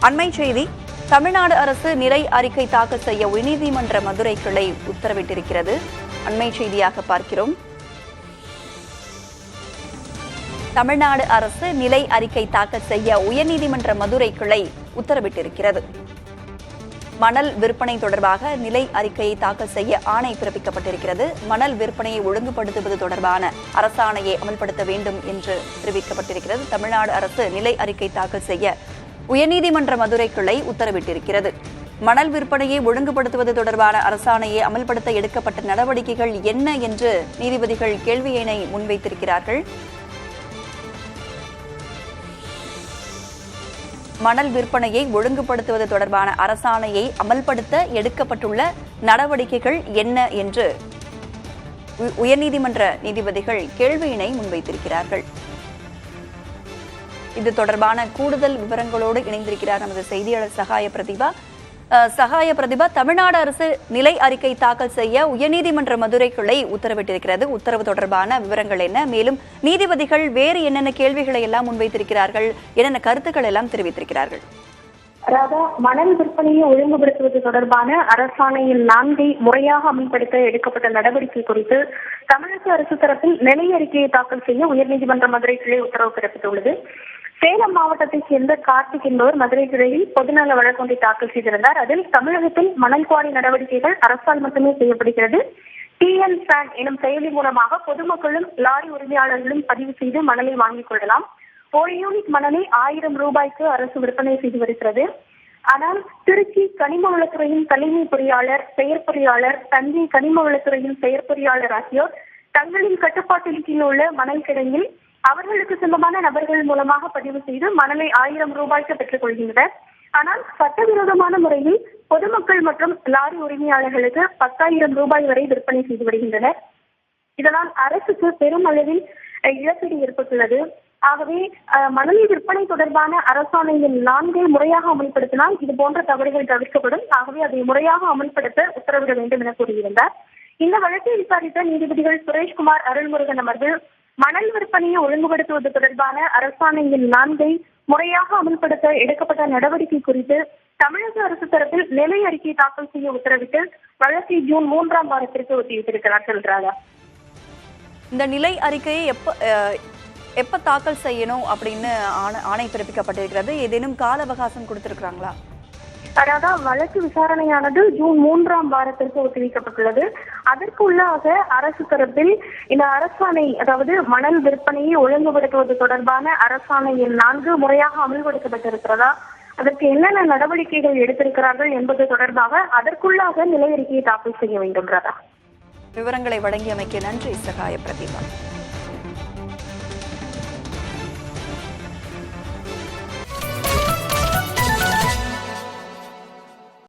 அண்மை செய்தி, தமிழ்நாடு அரசு நிலை அறிக்கை தாக்கல் செய்ய உயர்நீதிமன்ற மதுரை கிளை உத்தரவிட்டிருக்கிறது. அண்மை செய்தியாக பார்க்கிறோம். தமிழ்நாடு அரசு நிலை அறிக்கை தாக்கல் செய்ய உயர்நீதிமன்ற மதுரை கிளை உத்தரவிட்டிருக்கிறது. மணல் விற்பனை தொடர்பாக நிலை அறிக்கையை தாக்கல் செய்ய ஆணை பிறப்பிக்கப்பட்டிருக்கிறது. மணல் விற்பனையை ஒழுங்குபடுத்துவது தொடர்பான அரசாணையை அமல்படுத்த வேண்டும் என்று தெரிவிக்கப்பட்டிருக்கிறது. தமிழ்நாடு அரசு நிலை அறிக்கை தாக்கல் செய்ய உயர்நீதிமன்ற மதுரை கிளை உத்தரவிட்டிருக்கிறது. மணல் விற்பனையை ஒழுங்குபடுத்துவது தொடர்பான அரசாணையை அமல்படுத்த எடுக்கப்பட்ட நடவடிக்கைகள் என்ன என்று நீதிபதிகள் கேள்வியினை முன்வைத்திருக்கிறார்கள். மணல் விற்பனையை ஒழுங்குபடுத்துவது தொடர்பான அரசாணையை அமல்படுத்த எடுக்கப்பட்டுள்ள நடவடிக்கைகள் என்ன என்று உயர்நீதிமன்ற நீதிபதிகள் கேள்வியினை முன்வைத்திருக்கிறார்கள். இது தொடர்பான கூடுதல் விவரங்களோடு இணைந்திருக்கிறார் நமது செய்தியாளர் சகாய பிரதிபா. தமிழ்நாடு அரசு நிலை அறிக்கை தாக்கல் செய்ய உயர்நீதிமன்ற மதுரை கிளை உத்தரவிட்டிருக்கிறது. உத்தரவு தொடர்பான விவரங்கள் என்ன? மேலும் நீதிபதிகள் வேறு என்னென்ன கேள்விகளை எல்லாம் முன்வைத்திருக்கிறார்கள், என்னென்ன கருத்துக்கள் எல்லாம் தெரிவித்திருக்கிறார்கள்? அதாவது மணல் விற்பனையை ஒழுங்குபடுத்துவது தொடர்பான அரசாணையில் 4 முறையாக அமல்படுத்த எடுக்கப்பட்ட நடவடிக்கை குறித்து தமிழக அரசு தரப்பில் நிலை அறிக்கையை தாக்கல் செய்ய உயர்நீதிமன்ற மதுரை கிளை உத்தரவு பிறப்பித்துள்ளது. சேலம் மாவட்டத்தைச் சேர்ந்த கார்த்திக் என்பவர் மதுரை கிளையில் பொதுநல வழக்கொன்றை தாக்கல் செய்திருந்தார். அதில் தமிழகத்தில் மணல் குவாரி நடவடிக்கைகள் அரசால் மட்டுமே செய்யப்படுகிறது. TN Sand எனும் செயலி மூலமாக பொதுமக்களும் லாரி உரிமையாளர்களும் பதிவு செய்து மணலை வாங்கிக் கொள்ளலாம். ஒரு யூனிட் மணலை 1000 ரூபாய்க்கு அரசு விற்பனை செய்து வருகிறது. ஆனால் திருச்சி கனிம வளத்துறையின் தலைமை பொறியாளர், பெயர் பொறியாளர், தஞ்சை கனிம வளத்துறையின் பெயர் பொறியாளர் ஆகியோர் தங்களின் கட்டுப்பாட்டில் கீழ் உள்ள மணல் கிடங்கில் அவர்களுக்கு சொந்தமான நபர்கள் மூலமாக பதிவு செய்து மணலை 1000 ரூபாய்க்கு பெற்றுக் கொள்கின்றனர். ஆனால் சட்டவிரோதமான முறையில் பொதுமக்கள் மற்றும் லாரி உரிமையாளர்களுக்கு 10,000 ரூபாய் வரை விற்பனை செய்து வருகின்றனர். இதனால் அரசுக்கு பெரும் அளவில் இழப்பீடு ஏற்பட்டுள்ளது. ஆகவே மணல் விற்பனை தொடர்பான அரசாணையில் 4 முறையாக அமல்படுத்தினால் இது போன்ற தவறுகள் தவிர்க்கப்படும். ஆகவே அதை முறையாக அமல்படுத்த உத்தரவிட வேண்டும் என கூறியிருந்தார். இந்த வழக்கை விசாரித்த நீதிபதிகள் சுரேஷ்குமார், அருள்முருகன் அமர்வு மணல் விற்பனையை ஒழுங்குபடுத்துவது தொடர்பான அரசாணையில் 4 முறையாக அமல்படுத்த எடுக்கப்பட்ட நடவடிக்கை குறித்து தமிழக அரசு தரப்பில் நிலை அறிக்கை தாக்கல் செய்ய உத்தரவிட்டு வழக்கை ஜூன் 3ஆம் வாரத்திற்கு ஒத்திவைத்திருக்கிறார்கள். இந்த நிலை அறிக்கையை எப்ப தாக்கல் செய்யணும் அப்படின்னு ஆணை பிறப்பிக்கப்பட்டிருக்கிறது? ஏதேனும் கால அவகாசம் கொடுத்திருக்கிறாங்களா? அதாவது வழக்கு விசாரணையானது ஜூன் 3ஆம் வாரத்திற்கு ஒத்திவைக்கப்பட்டுள்ளது. அதற்குள்ளாக அரசு தரப்பில் இந்த அரசாணை, அதாவது மணல் விற்பனையை ஒழுங்குபடுத்துவது தொடர்பான அரசாணையில் 4 முறையாக அமல்படுத்தப்பட்டிருக்கிறதா, அதற்கு என்னென்ன நடவடிக்கைகள் எடுத்திருக்கிறார்கள் என்பது தொடர்பாக அதற்குள்ளாக நிலை அறிக்கையை தாக்கல் செய்ய வேண்டும். விவரங்களை வழங்கியமைக்கு நன்றி சகாய பிரதிபா.